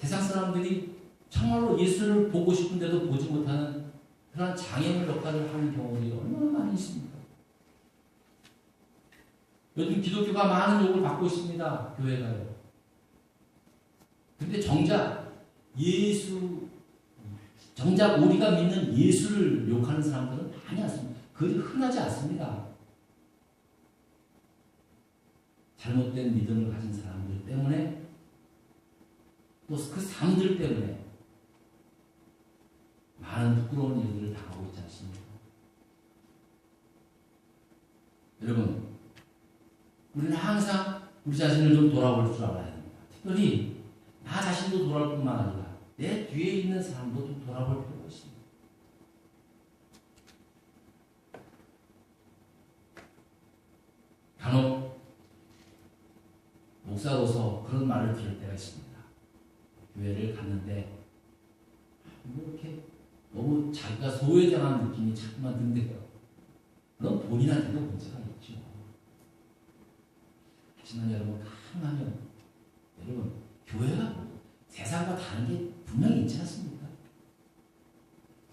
세상 사람들이 정말로 예수를 보고 싶은데도 보지 못하는 그런 장애물 역할을 하는 경우들이 얼마나 많이 있습니까? 요즘 기독교가 많은 욕을 받고 있습니다. 교회가요. 근데 정작 우리가 믿는 예수를 욕하는 사람들은 많이 않습니다. 그리 흔하지 않습니다. 잘못된 믿음을 가진 사람들 때문에 또 그 삶들 때문에 많은 부끄러운 일들을 당하고 있지 않습니까? 여러분, 우리는 항상 우리 자신을 좀 돌아볼 줄 알아야 됩니다. 특별히 나 자신도 돌아볼 뿐만 아니라 내 뒤에 있는 사람도 좀 돌아볼 필요가 있습니다. 간혹 목사로서 그런 말을 들을 때가 있습니다. 교회를 갔는데 이렇게 너무 자기가 소외당한 느낌이 자꾸만 든대요. 그럼 본인한테도 문제가 있죠. 하지만 여러분, 가능하면 여러분, 교회가 세상과 다른 게 분명히 있지 않습니까?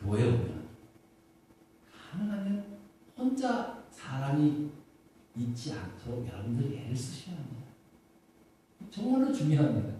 교회에 오면 가능하면 혼자 사람이 있지 않도록 여러분들이 애를 쓰셔야 합니다. 정말로 중요합니다.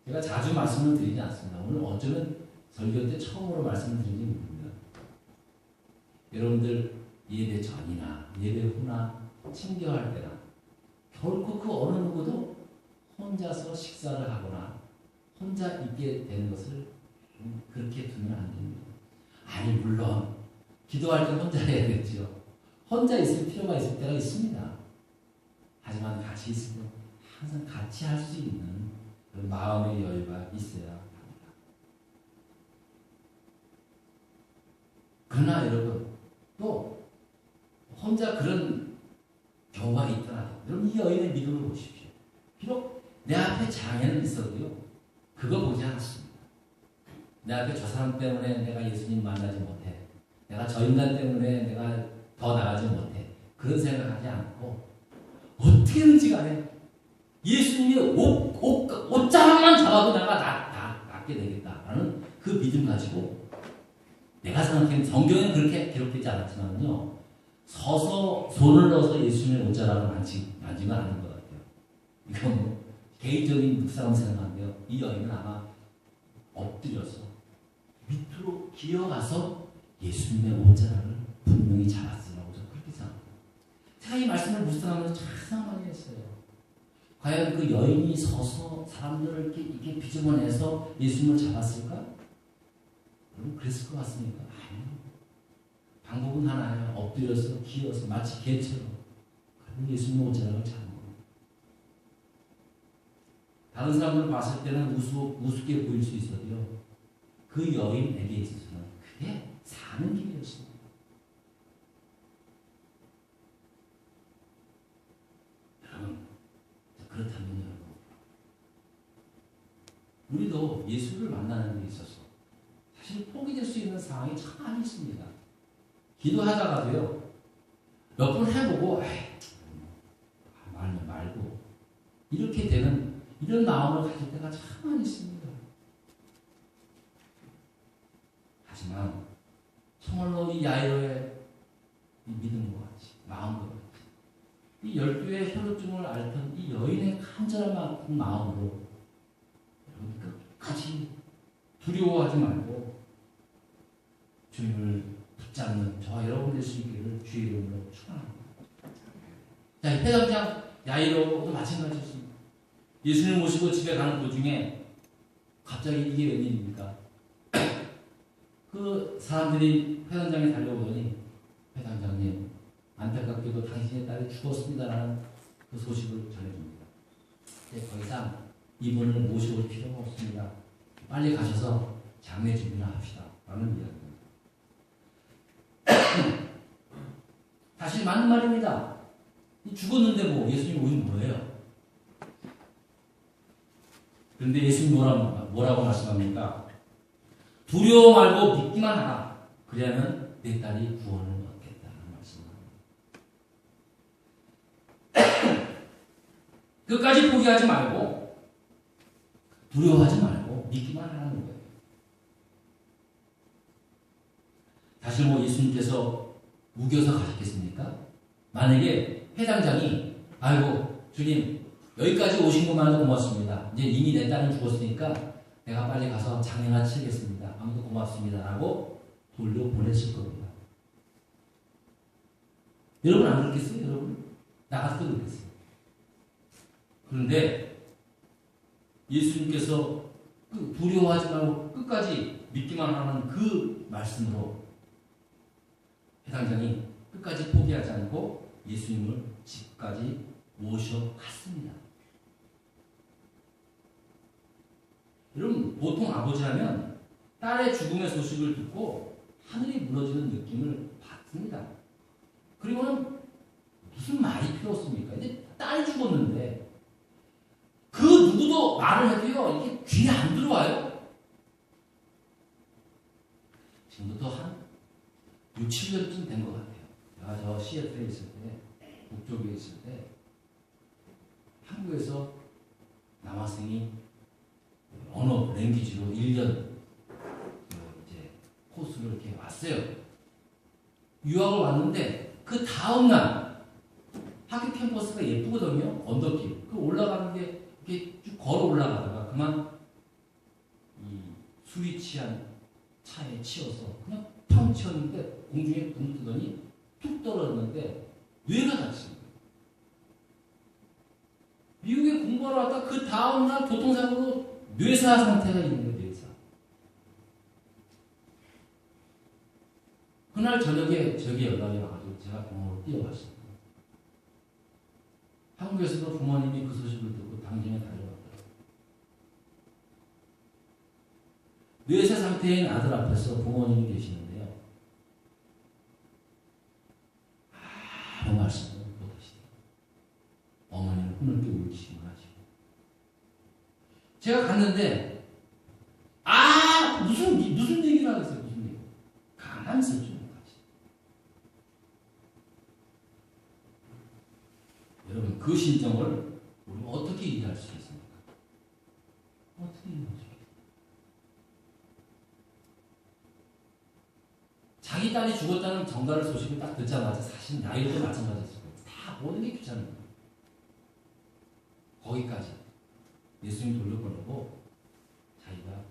제가 자주 말씀을 드리지 않습니다. 오늘 어쩌면 설교 때 처음으로 말씀을 드리는 겁니다. 여러분들 예배 전이나 예배 후나 친교할 때나 결코 그 어느 누구도 혼자서 식사를 하거나 혼자 있게 되는 것을 그렇게 두면 안 됩니다. 아니, 물론 기도할 때 혼자 해야겠죠. 혼자 있을 필요가 있을 때가 있습니다. 하지만 같이 있을 때 항상 같이 할 수 있는 그 마음의 여유가 있어야 합니다. 그러나 여러분, 또 혼자 그런 경우가 있더라도 여러분, 이 여인의 믿음을 보십시오. 비록 내 앞에 장애는 있어도요, 그거 보지 않았습니다. 내 앞에 저 사람 때문에 내가 예수님 만나지 못해, 내가 저 인간 때문에 내가 더 나가지 못해, 그런 생각하지 않고 어떻게든지 간에 예수님이 옷자락만 잡아도 내가 낫게 되겠다라는 그 믿음 가지고, 내가 생각하기엔 성경에는 그렇게 기록되지 않았지만요, 서서 손을 넣어서 예수님의 옷자락을 만지는 않은 것 같아요. 이건 뭐 개인적인 묵상을 생각하는데요, 이 여인은 아마 엎드려서 밑으로 기어가서 예수님의 옷자락을 분명히 잡았으라고 저는 그렇게 생각합니다. 제가 이 말씀을 묵상하면서 참 많이 했어요. 과연 그 여인이 서서 사람들을 이렇게 비집어내서 예수님을 잡았을까? 여러분, 그랬을 것 같습니까? 아니요. 방법은 하나예요. 엎드려서 기어서 마치 개처럼 예수님 옷자락을 잡는 겁니다. 다른 사람들 봤을 때는 우습게 보일 수 있어도요, 그 여인에게 있어서는 그게 사는 길이었습니다. 여러분, 그렇다면 여러분, 우리도 예수를 만나는 데 있어서 사실 포기될 수 있는 상황이 참 많이 있습니다. 기도하다가도요, 몇 번 해보고 말고 이렇게 되는 이런 마음을 가질 때가 참 많이 있습니다. 하지만 정말로 이 야이로의 이 믿음과 같이, 마음과 같이, 이 12의 혈루증을 앓던 이 여인의 간절한 마음으로 여러분 끝까지 두려워하지 말고 주님을 붙잡는 저와 여러분 될 수 있기를 주의 이름으로 축원합니다. 자, 회당장 야이로도 마찬가지였습니다. 예수님 모시고 집에 가는 도중에 갑자기 이게 웬일입니까? 그 사람들이 회당장에 달려오더니, 회당장님, 안타깝게도 당신의 딸이 죽었습니다라는 그 소식을 전해줍니다. 이제 더 이상 이분을 모셔올 필요가 없습니다. 빨리 가셔서 장례 준비를 합시다 라는 이야기입니다. 사실 맞는 말입니다. 죽었는데 뭐 예수님 오신 뭐예요? 그런데 예수님 뭐라고 말씀합니까? 두려워 말고 믿기만 하라. 그래야면 내 딸이 구원을 얻겠다는 말씀입니다. 끝까지 포기하지 말고 두려워하지 말고 믿기만 하는 거예요. 사실 뭐 예수님께서 우겨서 가셨겠습니까? 만약에 회당장이 아이고 주님 여기까지 오신 것만으로 고맙습니다. 이제 이미 내 딸은 죽었으니까 내가 빨리 가서 장례나 치르겠습니다. 아무도 고맙습니다. 라고 돌려보냈을 겁니다. 여러분 안 그렇겠어요? 여러분? 나 같아도 그렇겠어요. 그런데 예수님께서 두려워하지 말고 끝까지 믿기만 하는 그 말씀으로 회당장이 끝까지 포기하지 않고 예수님을 집까지 모셔갔습니다. 여러분 보통 아버지라면 딸의 죽음의 소식을 듣고 하늘이 무너지는 느낌을 받습니다. 그리고는 무슨 말이 필요 없습니까? 이제 딸이 죽었는데 그 누구도 말을 해도요 이게 귀에 안 들어와요. 지금부터 한 6, 7년쯤 된 것 같아요. 제가 저 시애틀에 있을 때, 북쪽에 있을 때 한국에서 남학생이 언어 랭귀지로 1년 이제 코스를 이렇게 왔어요. 유학을 왔는데 그 다음날 학교 캠퍼스가 예쁘거든요. 언덕길. 그 올라가는 게 이렇게 쭉 걸어 올라가다가 그만 이 술이 취한 차에 치여서 그냥 텅 치였는데 공중에 붕 뜨더니 툭 떨어졌는데 뇌가 다친 거예요. 미국에 공부하러 왔다 그 다음날 교통사고로 뇌사 상태가 있는 거예요. 뇌사. 그날 저녁에 저에게 연락이 와가지고 제가 병원으로 뛰어갔습니다. 한국에서도 부모님이 그 소식을 듣고 당장에 달려왔더라고요. 뇌사 상태인 아들 앞에서 부모님이 계시는데요. 아무 말씀을 못하시더라고요. 어머니는 흐느끼 울기만 하시고. 제가 갔는데 무슨 얘기를 하겠어요. 무슨 얘기. 가만있어 좀. 여러분 그 심정을 우리가 어떻게 이해할 수 있습니까? 어떻게 이해할 수 있습니까? 자기 딸이 죽었다는 정가를 소식을 딱 듣자마자 사실 나이도 마찬가지였어요. 다 모든 게 귀찮은 거예요. 거기까지 예수님 돌려보내고 자기가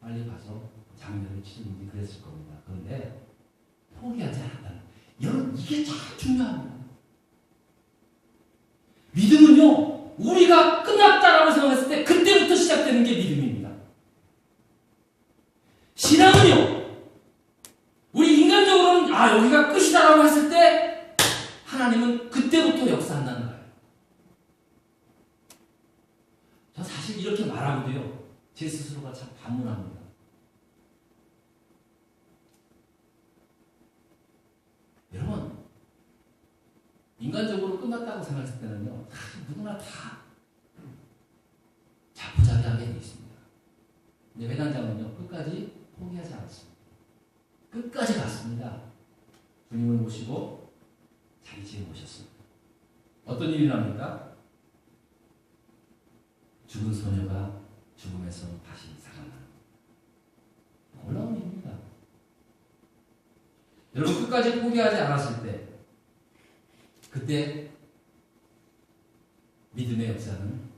빨리 가서 장례를 치르는지 그랬을 겁니다. 그런데 포기하지 않았다는 여러분 이게 참 중요합니다. 믿음은요, 우리가 끝났다라고 생각했을 때 그때부터 시작되는 게 믿음입니다. 신앙은요, 우리 인간적으로는 여기가 끝이다라고 했을 때 하나님은 그때부터 역사한다는 거예요. 저 사실 이렇게 말하고도요, 제 스스로가 참 반문합니다. 여러분, 인간적으로 끝났다고 생각했을 때는요, 누구나 다 자포자기하게 되어 있습니다. 근데 회당장은요, 끝까지 포기하지 않았습니다. 끝까지 갔습니다. 주님을 모시고 자기 집에 모셨습니다. 어떤 일이 납니까? 죽은 소녀가 죽음에서 다시 살아나는 놀라운 일입니다. 여러분 끝까지 포기하지 않았을 때 그때 믿음의 역사는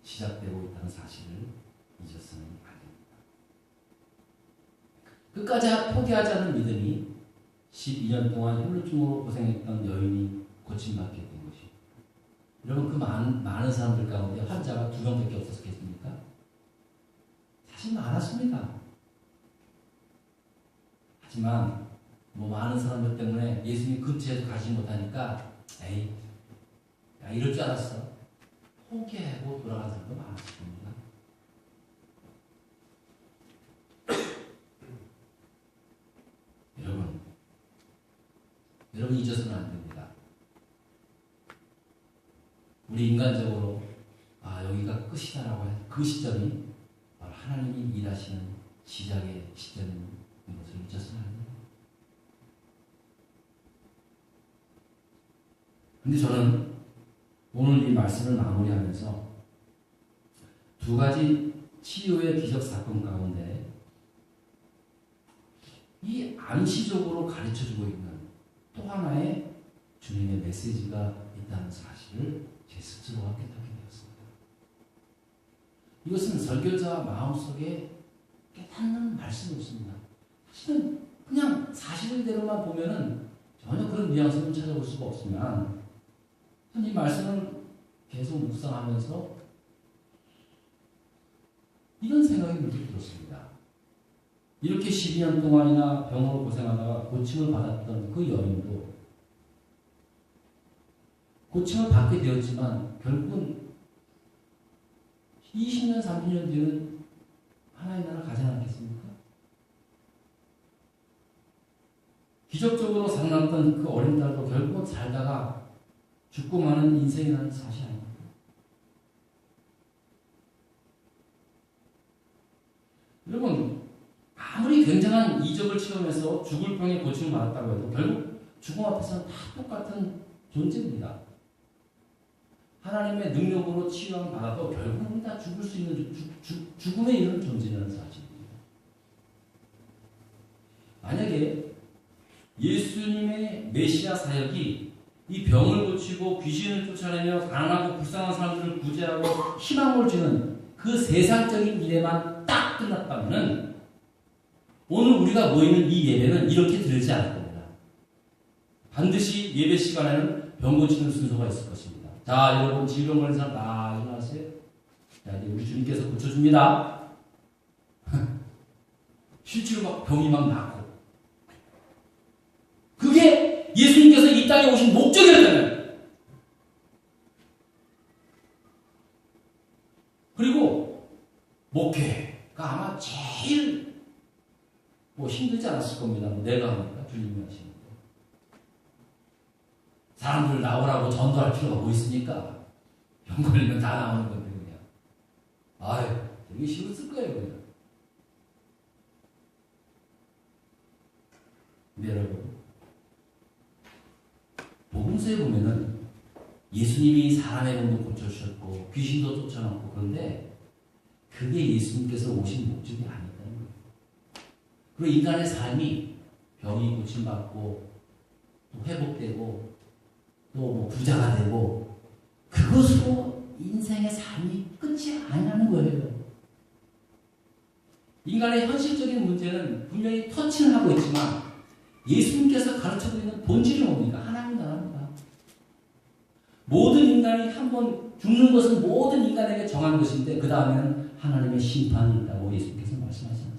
시작되고 있다는 사실을 잊어서는 안 됩니다. 끝까지 포기하지 않은 믿음이 12년 동안 혈루증으로 고생했던 여인이 고침받게 된 것이죠. 여러분 그 많은 사람들 가운데 환자가 2명밖에 없었겠습니까? 사실 많았습니다. 하지만 많은 사람들 때문에 예수님 근처에도 가지 못하니까 이럴 줄 알았어. 포기하고 돌아간 사람도 많았을 겁니다. 여러분 잊어서는 안 됩니다. 우리 인간적으로 여기가 끝이다라고 할 그 시점이 바로 하나님이 일하시는 시작의 시점인 것을 잊어서는 안 됩니다. 근데 저는 오늘 이 말씀을 마무리하면서 두 가지 치유의 기적 사건 가운데 이 암시적으로 가르쳐주고 있는 또 하나의 주님의 메시지가 있다는 사실을 제 스스로가 깨닫게 되었습니다. 이것은 설교자 마음속에 깨닫는 말씀이었습니다. 사실은 그냥 사실대로만 보면은 전혀 그런 뉘앙스는 찾아볼 수가 없지만 이 말씀을 계속 묵상하면서 이런 생각이 문득 들었습니다. 이렇게 12년 동안이나 병으로 고생하다가 고침을 받았던 그 여인도 고침을 받게 되었지만 결국은 20년, 30년 뒤에는 하나의 나라를 가지 않았겠습니까? 기적적으로 살아났던 그 어린 딸도 결국은 살다가 죽고 마는 인생이라는 사실 아닙니까? 여러분, 아무리 굉장한 이적을 체험해서 죽을 병에 고침을 받았다고 해도 결국 죽음 앞에서는 다 똑같은 존재입니다. 하나님의 능력으로 치유함 받아도 결국은 다 죽을 수 있는 죽음에 이르는 존재라는 사실입니다. 만약에 예수님의 메시아 사역이 이 병을 고치고 귀신을 쫓아내며 가난하고 불쌍한 사람들을 구제하고 희망을 주는 그 세상적인 일에만 딱 끝났다면 오늘 우리가 모이는 이 예배는 이렇게 들리지 않을 겁니다. 반드시 예배 시간에는 병 고치는 순서가 있을 것입니다. 자, 여러분 질병 걸린 사람 다 일어나세요. 자, 이제 우리 주님께서 고쳐줍니다. 실제로 막 병이 막 낫고 그게 예수님께서 이 땅에 오신 목적이었다면 그리고 목회가 아마 제일 힘들지 않았을 겁니다. 내가 하니까 주님이 하시는 거. 사람들 나오라고 전도할 필요가 뭐 있습니까? 병 걸리면 다 나오는 건데 그냥. 아유, 되게 쉬웠을 거예요 그냥. 근데 여러분, 복음서에 보면은 예수님이 사람의 몸도 고쳐주셨고 귀신도 쫓아놨고 그런데 그게 예수님께서 오신 목적이 아니다는 거예요. 그리고 인간의 삶이 병이 고침받고 또 회복되고 또 뭐 부자가 되고 그것으로 인생의 삶이 끝이 아니라는 거예요. 인간의 현실적인 문제는 분명히 터치를 하고 있지만 예수님께서 가르쳐주고 있는 본질이 뭡니까? 하나님 나라입니다. 모든 인간이 한번 죽는 것은 모든 인간에게 정한 것인데 그 다음에는 하나님의 심판이 있다고 예수님께서 말씀하지 않습니까?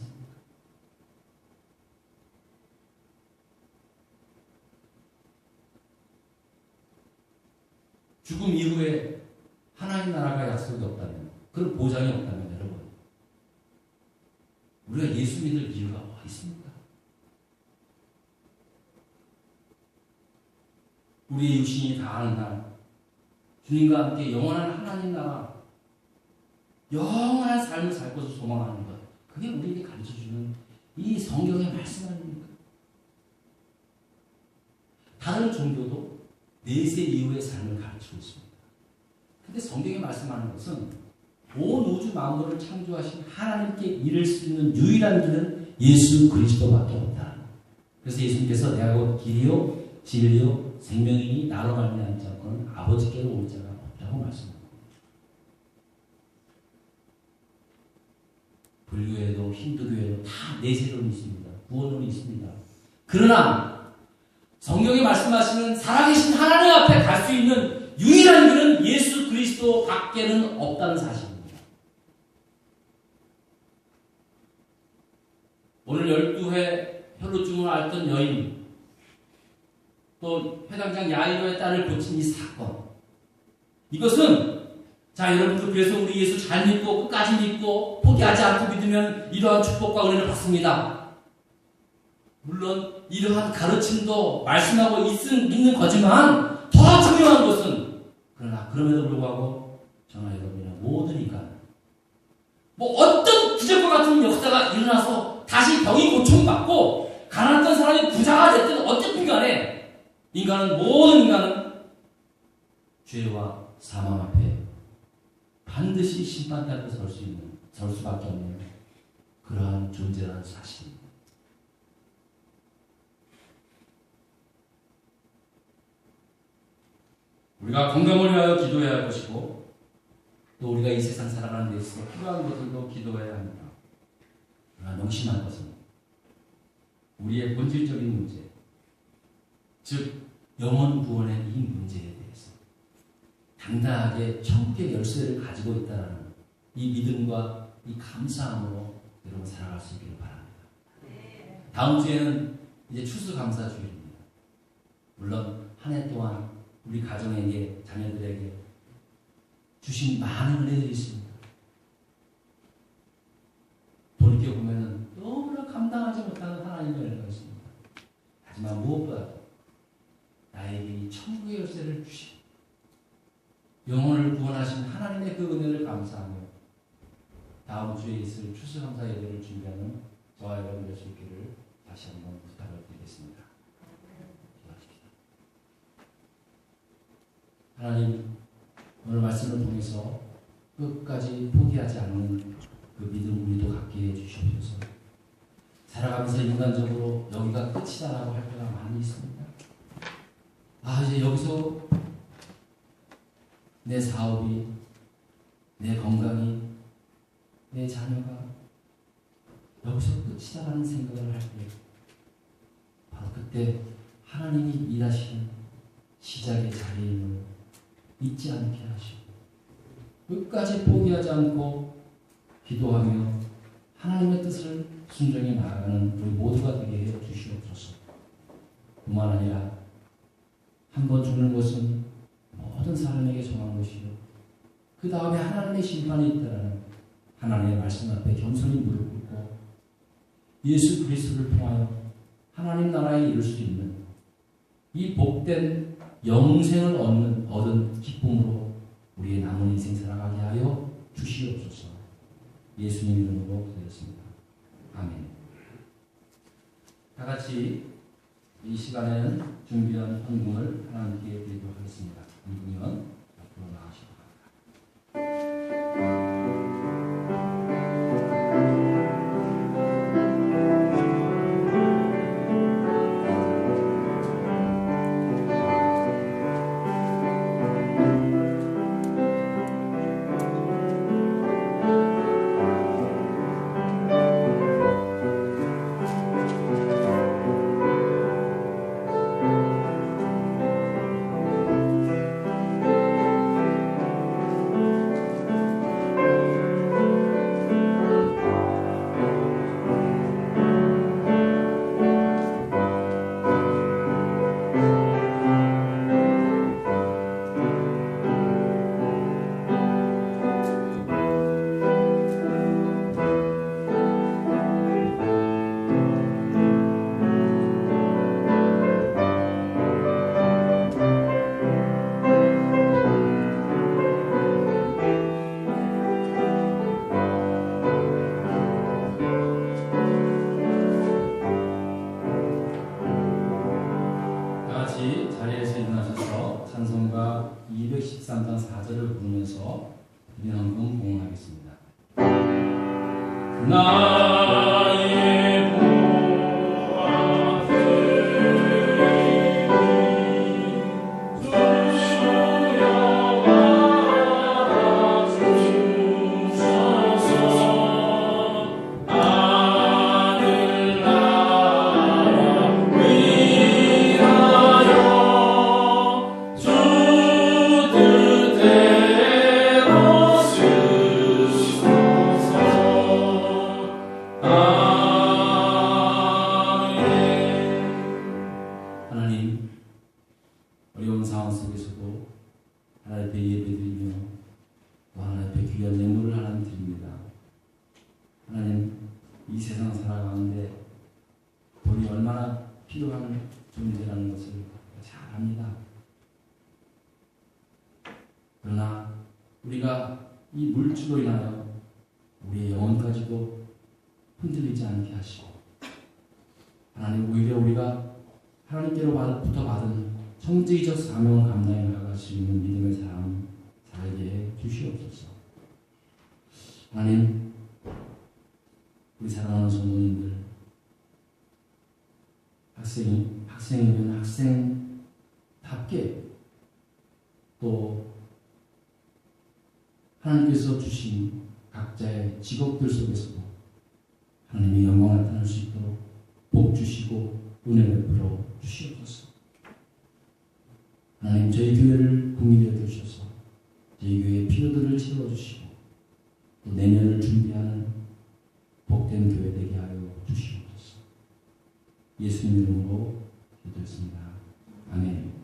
죽음 이후에 하나님 나라가 약속이 없다면, 그런 보장이 없다면 여러분, 우리가 예수 믿을 이유가 뭐 있습니까? 우리의 육신이 다하는 날 주님과 함께 영원한 하나님 나라, 영원한 삶을 살 것을 소망하는 것, 그게 우리에게 가르쳐주는 이 성경의 말씀 아닙니까? 다른 종교도 내세 이후의 삶을 가르치고 있습니다. 그런데 성경이 말씀하는 것은 온 우주 만물을 창조하신 하나님께 이를 수 있는 유일한 길은 예수 그리스도밖에 없다. 그래서 예수님께서 내가 곧 길이요 진리요 생명이니 나로 말미암지 않고는 아버지께로 올 자가 없다고 말씀합니다. 불교에도 힌두교에도 다 내세론이 있습니다. 구원론이 있습니다. 그러나 성경이 말씀하시는 살아계신 하나님 앞에 갈 수 있는 유일한 길은 예수 그리스도 밖에는 없다는 사실입니다. 오늘 12회 혈루증을 앓던 여인, 또 회당장 야이로의 딸을 고친 이 사건, 이것은 자 여러분들 그래서 우리 예수 잘 믿고 끝까지 믿고 포기하지 않고 믿으면 이러한 축복과 은혜를 받습니다. 물론 이러한 가르침도 말씀하고 있는 거지만 더 중요한 것은, 그러나 그럼에도 불구하고 저나 여러분이나 모든 인간, 뭐 어떤 기적과 같은 역사가 일어나서 다시 병이 고침받고 가난했던 사람이 부자가 됐든 어쨌든 간에 모든 인간은 죄와 사망 앞에 반드시 심판대 앞에 설 수 있는 설 수밖에 없는 그러한 존재라는 사실입니다. 우리가 건강을 위하여 기도해야 할 것이고 또 우리가 이 세상 살아가는 데 있어서 필요한 것들도 기도해야 합니다. 그러나 명심할 것은 우리의 본질적인 문제, 즉 영혼 구원의 이 문제에 대해서 당당하게 천국의 열쇠를 가지고 있다는 이 믿음과 이 감사함으로 여러분 살아갈 수 있기를 바랍니다. 다음 주에는 이제 추수감사주일입니다. 물론 한 해 동안 우리 가정에게, 자녀들에게 주신 많은 은혜들이 있습니다. 돌이켜보면 너무나 감당하지 못하는 하나님의 은혜가 있습니다. 하지만 무엇보다도 나에게 이 천국의 열쇠를 주신 영혼을 구원하신 하나님의 그 은혜를 감사하며 다음 주에 있을 추수감사 예배를 준비하는 저와 여러분 될 수 있기를 다시 한번 부탁을 드리겠습니다. 기도하십시다. 하나님, 오늘 말씀을 통해서 끝까지 포기하지 않는 그 믿음 우리도 갖게 해주시옵소서. 살아가면서 인간적으로 여기가 끝이다라고 할 때가 많이 있습니다. 이제 여기서 내 사업이, 내 건강이, 내 자녀가 여기서 끝이다라는 생각을 할 때 바로 그때 하나님이 일하시는 시작의 자리임을 잊지 않게 하시고 끝까지 포기하지 않고 기도하며 하나님의 뜻을 순종해 나아가는 우리 모두가 되게 해 주시옵소서. 뿐만 아니라 한 번 죽는 것은 모든 사람에게 정한 것이요 그 다음에 하나님의 심판이 있다라는 하나님의 말씀 앞에 겸손히 무릎 꿇고 예수 그리스도를 통하여 하나님 나라에 이룰 수 있는 이 복된 영생을 얻은 기쁨으로 우리의 남은 인생 살아가게 하여 주시옵소서. 예수님 이름으로 기도했습니다. 아멘. 다 같이 이 시간에는 준비한 헌금을 하나님께 드리도록 하겠습니다. 헌금은 앞으로 나가시기 바랍니다. 자리에서 일어나셔서 찬송가 213장 4절을 부르면서 드리는 헌금 봉헌하겠습니다. 나의 보아들이 주시여 알아주소서. 하늘나라 위하여 주 뜻대로 쓰소서. 하나님, 어려운 상황 속에서도 하나님 앞에 예배드리며 또 하나님 앞에 귀한 예물을 하나님 드립니다. 하나님, 이 세상 살아가는데 돈이 얼마나 필요한 존재라는 것을 잘 압니다. 그러나 우리가 이 물질로 인하여 우리의 영혼까지도 흔들리지 않게 하시고 하나님, 오히려 우리가 하나님께로부터 받은 성제의적 사명을 감당해 나갈 수 있는 믿음의 삶 살게 해 주시옵소서. 하나님, 학생이면 학생답게 또 하나님께서 주신 각자의 직업들 속에서도 하나님의 영광을 나타낼 수 있도록 복 주시고 은혜 베풀어 주시옵소서. 하나님 저희 교회를 국민되어 주셔서 저희 교회의 필요들을 채워주시고 또 내년을 준비하는 복된 교회 되게 하여 주시옵소서. 예수님 이름으로 기도했습니다. 아멘.